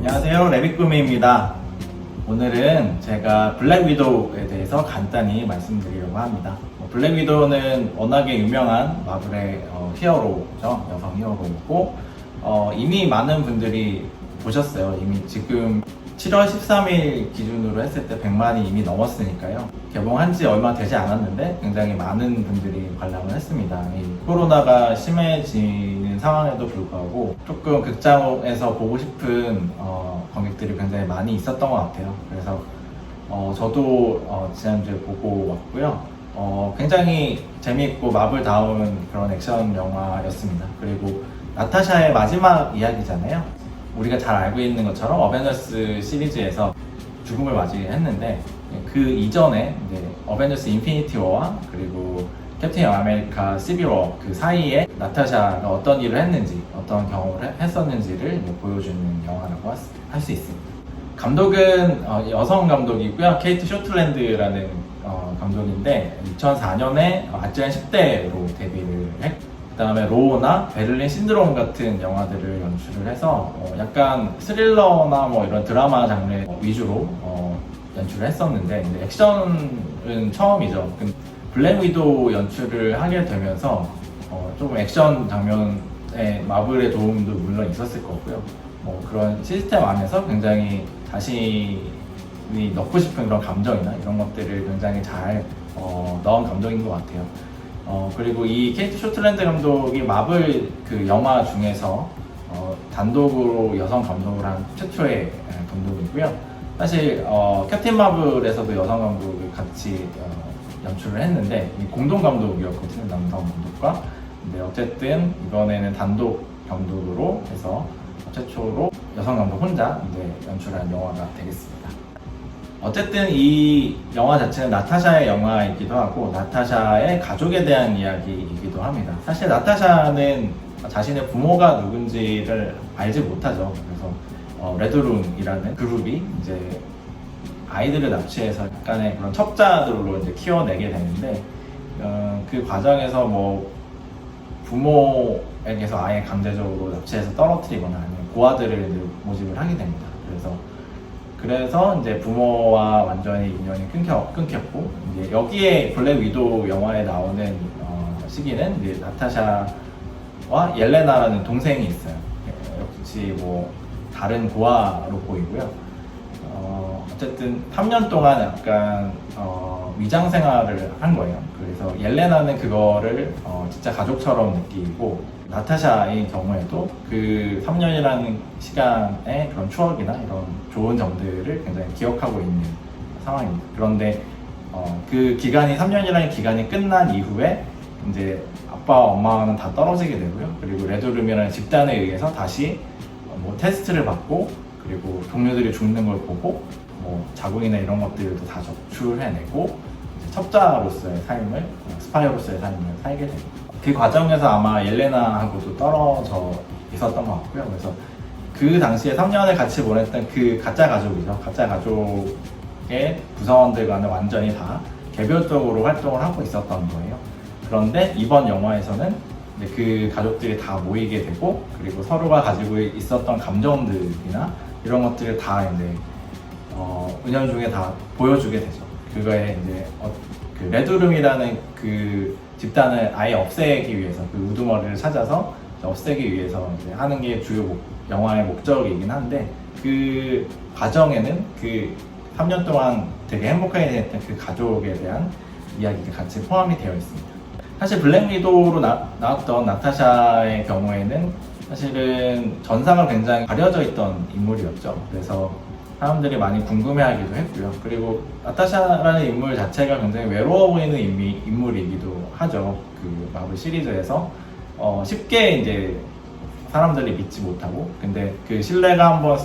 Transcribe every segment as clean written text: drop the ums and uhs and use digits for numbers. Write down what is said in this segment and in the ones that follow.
안녕하세요, 레빗구미입니다. 오늘은 제가 블랙 위도우에 대해서 간단히 말씀드리려고 합니다. 블랙 위도우는 워낙에 유명한 마블의 히어로죠. 여성 히어로고 이미 많은 분들이 보셨어요. 이미 지금 7월 13일 기준으로 했을 때 100만이 이미 넘었으니까요. 개봉한 지 얼마 되지 않았는데 굉장히 많은 분들이 관람을 했습니다. 이 코로나가 심해지는 상황에도 불구하고 조금 극장에서 보고 싶은 관객들이 굉장히 많이 있었던 것 같아요. 그래서 저도 지난주에 보고 왔고요. 굉장히 재미있고 마블다운 그런 액션 영화였습니다. 그리고 나타샤의 마지막 이야기잖아요. 우리가 잘 알고 있는 것처럼 어벤져스 시리즈에서 죽음을 맞이했는데 그 이전에 이제 어벤져스 인피니티 워와 그리고 캡틴 아메리카 시빌 워 그 사이에 나타샤가 어떤 일을 했는지 어떤 경험을 했었는지를 보여주는 영화라고 할 수 있습니다. 감독은 여성 감독이고요. 케이트 쇼틀랜드라는 감독인데 2004년에 아찔한 10대로 데뷔를 했고 그 다음에 로우나 베를린 신드롬 같은 영화들을 연출을 해서 약간 스릴러나 뭐 이런 드라마 장르 위주로 연출을 했었는데 액션은 처음이죠. 블랙 위도우 연출을 하게 되면서 조금 액션 장면에 마블의 도움도 물론 있었을 거고요. 그런 시스템 안에서 굉장히 자신이 넣고 싶은 그런 감정이나 이런 것들을 굉장히 잘 넣은 감독인 것 같아요. 그리고 이 케이트 쇼틀랜드 감독이 마블 그 영화 중에서 단독으로 여성 감독을 한 최초의 감독이고요. 사실 캡틴 마블에서도 여성 감독을 같이 연출을 했는데 공동 감독이었거든요, 남성 감독과. 근데 어쨌든 이번에는 단독 감독으로 해서 최초로 여성 감독 혼자 이제 연출한 영화가 되겠습니다. 어쨌든 이 영화 자체는 나타샤의 영화이기도 하고 나타샤의 가족에 대한 이야기이기도 합니다. 사실 나타샤는 자신의 부모가 누군지를 알지 못하죠. 그래서 레드룸이라는 그룹이 이제 아이들을 납치해서 약간의 그런 첩자들로 이제 키워내게 되는데 그 과정에서 뭐 부모에게서 아예 강제적으로 납치해서 떨어뜨리거나 아니면 고아들을 모집을 하게 됩니다. 그래서 이제 부모와 완전히 인연이 끊겼고 이제 여기에 블랙 위도우 영화에 나오는 시기는 이제 나타샤와 옐레나라는 동생이 있어요. 역시 뭐 다른 고아로 보이고요. 어쨌든 3년 동안 약간 위장 생활을 한 거예요. 그래서 옐레나는 그거를 진짜 가족처럼 느끼고 나타샤의 경우에도 그 3년이라는 시간의 그런 추억이나 이런 좋은 점들을 굉장히 기억하고 있는 상황입니다. 그런데 그 기간이 3년이라는 기간이 끝난 이후에 이제 아빠와 엄마는 다 떨어지게 되고요. 그리고 레드룸이라는 집단에 의해서 다시 뭐 테스트를 받고 그리고 동료들이 죽는 걸 보고 뭐 자궁이나 이런 것들도 다 적출해내고 첩자로서의 삶을, 스파이로서의 삶을 살게 됩니다. 그 과정에서 아마 옐레나하고도 떨어져 있었던 것 같고요. 그래서 그 당시에 3년을 같이 보냈던 그 가짜 가족이죠. 가짜 가족의 구성원들과는 완전히 다 개별적으로 활동을 하고 있었던 거예요. 그런데 이번 영화에서는 그 가족들이 다 모이게 되고 그리고 서로가 가지고 있었던 감정들이나 이런 것들을 다 이제 은연중에 다 보여주게 되죠. 그거에 이제 그 레드룸이라는 그 집단을 아예 없애기 위해서 그 우두머리를 찾아서 없애기 위해서 이제 하는 게 주요 영화의 목적이긴 한데 그 과정에는 그 3년 동안 되게 행복하게 지냈던 그 가족에 대한 이야기가 같이 포함이 되어 있습니다. 사실 블랙 위도우로 나왔던 나타샤의 경우에는 사실은 전상을 굉장히 가려져 있던 인물이었죠. 그래서 사람들이 많이 궁금해하기도 했고요. 그리고 나타샤라는 인물 자체가 굉장히 외로워 보이는 인물이기도 하죠. 그 마블 시리즈에서 쉽게 이제 사람들이 믿지 못하고, 근데 그 신뢰가 한번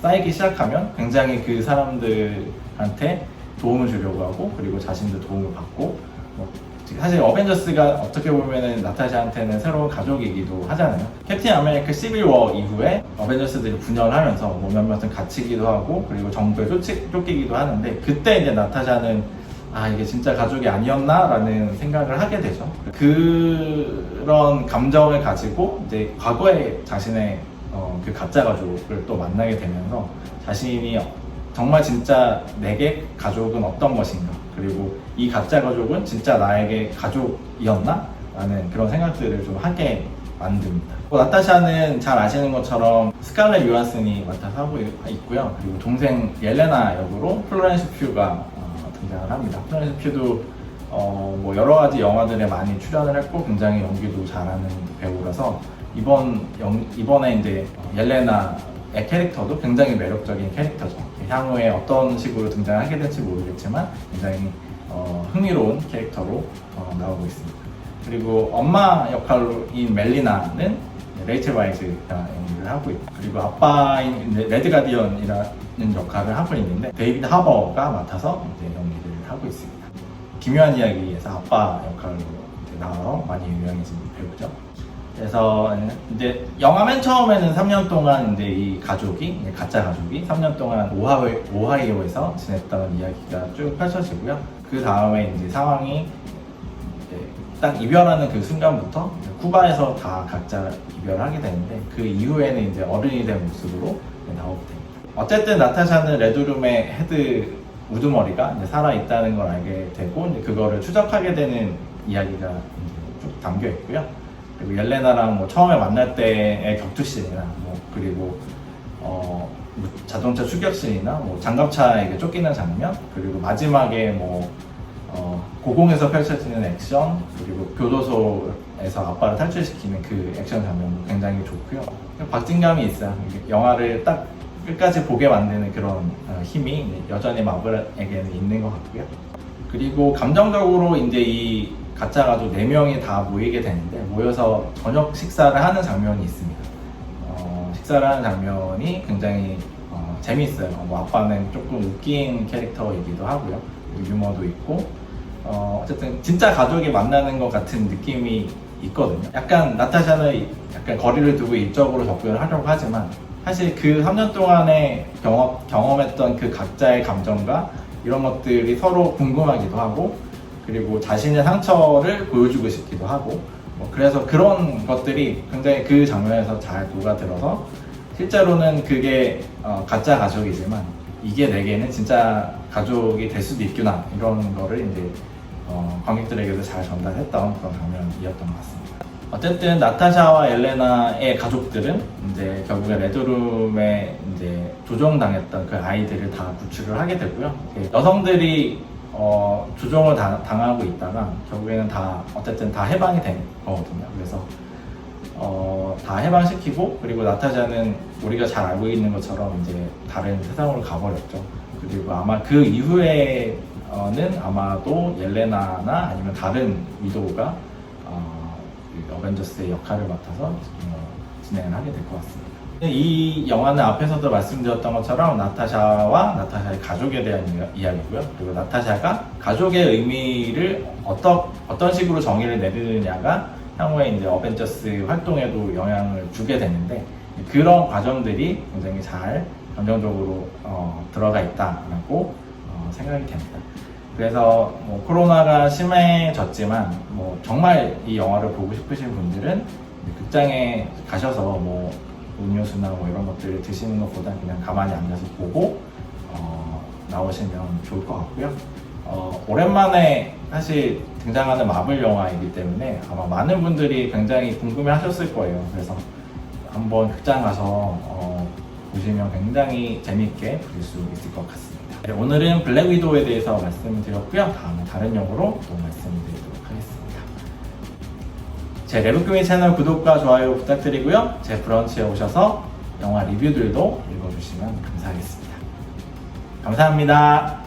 쌓이기 시작하면 굉장히 그 사람들한테 도움을 주려고 하고, 그리고 자신도 도움을 받고, 사실 어벤져스가 어떻게 보면은 나타샤한테는 새로운 가족이기도 하잖아요. 캡틴 아메리카 시빌 워 이후에 어벤져스들이 분열하면서 뭐 몇몇은 갇히기도 하고 그리고 정부에 쫓기기도 하는데 그때 이제 나타샤는 이게 진짜 가족이 아니었나? 라는 생각을 하게 되죠. 그런 감정을 가지고 이제 과거의 자신의 그 가짜 가족을 또 만나게 되면서 자신이 정말 진짜 내게 가족은 어떤 것인가, 그리고 이 가짜 가족은 진짜 나에게 가족이었나? 라는 그런 생각들을 좀 하게 만듭니다. 나타샤는 잘 아시는 것처럼 스칼렛 요한슨이 맡아서 하고 있고요. 그리고 동생 옐레나 역으로 플로렌스 퓨가 등장을 합니다. 플로렌스 퓨도 뭐 여러 가지 영화들에 많이 출연을 했고 굉장히 연기도 잘하는 배우라서 이번에 이제 옐레나의 캐릭터도 굉장히 매력적인 캐릭터죠. 향후에 어떤 식으로 등장하게 될지 모르겠지만 굉장히 흥미로운 캐릭터로 나오고 있습니다. 그리고 엄마 역할인 멜리나는 레이첼 와이즈가 연기를 하고 있고, 그리고 아빠인 레드 가디언이라는 역할을 하고 있는데 데이비드 하버가 맡아서 이제 연기를 하고 있습니다. 기묘한 이야기에서 아빠 역할로 나와서 많이 유명해진 배우죠. 그래서 이제 영화 맨 처음에는 3년 동안 이제 이 가족이, 가짜 가족이 3년 동안 오하이오에서 지냈던 이야기가 쭉 펼쳐지고요. 그 다음에 이제 상황이 딱 이별하는 그 순간부터 쿠바에서 다 각자 이별을 하게 되는데, 그 이후에는 이제 어른이 된 모습으로 나오게 됩니다. 어쨌든 나타샤는 레드룸의 헤드 우두머리가 이제 살아있다는 걸 알게 되고, 이제 그거를 추적하게 되는 이야기가 이제 쭉 담겨 있고요. 그리고 옐레나랑 뭐 처음에 만날 때의 격투씬이나 그리고 뭐 자동차 추격씬이나 뭐 장갑차에게 쫓기는 장면, 그리고 마지막에 고공에서 펼쳐지는 액션, 그리고 교도소에서 아빠를 탈출시키는 그 액션 장면도 굉장히 좋고요. 박진감이 있어요. 영화를 딱 끝까지 보게 만드는 그런 힘이 여전히 마블에게는 있는 것 같고요. 그리고 감정적으로 이제 이 가짜 가족 4명이 다 모이게 되는데, 모여서 저녁 식사를 하는 장면이 있습니다. 식사를 하는 장면이 굉장히 재미있어요. 아빠는 조금 웃긴 캐릭터이기도 하고요. 유머도 있고, 어쨌든 진짜 가족이 만나는 것 같은 느낌이 있거든요. 약간 나타샤는 약간 거리를 두고 이쪽으로 접근을 하려고 하지만, 사실 그 3년 동안에 경험했던 그 각자의 감정과 이런 것들이 서로 궁금하기도 하고, 그리고 자신의 상처를 보여주고 싶기도 하고, 그래서 그런 것들이 굉장히 그 장면에서 잘 녹아들어서, 실제로는 그게 가짜 가족이지만 이게 내게는 진짜 가족이 될 수도 있구나, 이런 거를 이제 관객들에게도 잘 전달했던 그런 장면이었던 것 같습니다. 어쨌든 나타샤와 엘레나의 가족들은 이제 결국에 레드룸에 이제 조종당했던 그 아이들을 다 구출을 하게 되고요. 여성들이 조종을 당하고 있다가 결국에는 어쨌든 다 해방이 된 거거든요. 그래서 다 해방시키고, 그리고 나타샤는 우리가 잘 알고 있는 것처럼 이제 다른 세상으로 가버렸죠. 그리고 아마 그 이후에는 아마도 옐레나나 아니면 다른 위도우가 어벤져스의 역할을 맡아서 진행을 하게 될 것 같습니다. 이 영화는 앞에서도 말씀드렸던 것처럼 나타샤와 나타샤의 가족에 대한 이야기고요. 그리고 나타샤가 가족의 의미를 어떤 식으로 정의를 내리느냐가 향후에 이제 어벤져스 활동에도 영향을 주게 되는데, 그런 과정들이 굉장히 잘 감정적으로 들어가 있다라고 생각이 됩니다. 그래서 코로나가 심해졌지만 정말 이 영화를 보고 싶으신 분들은 극장에 가셔서 음료수나 이런 것들을 드시는 것보다 그냥 가만히 앉아서 보고 나오시면 좋을 것 같고요. 오랜만에 사실 등장하는 마블 영화이기 때문에 아마 많은 분들이 굉장히 궁금해 하셨을 거예요. 그래서 한번 극장 가서 보시면 굉장히 재밌게 볼 수 있을 것 같습니다. 네, 오늘은 블랙 위도우에 대해서 말씀을 드렸고요. 다음에 다른 영화로 또 말씀드리도록 하겠습니다. 제 레브큐미 채널 구독과 좋아요 부탁드리고요. 제 브런치에 오셔서 영화 리뷰들도 읽어주시면 감사하겠습니다. 감사합니다.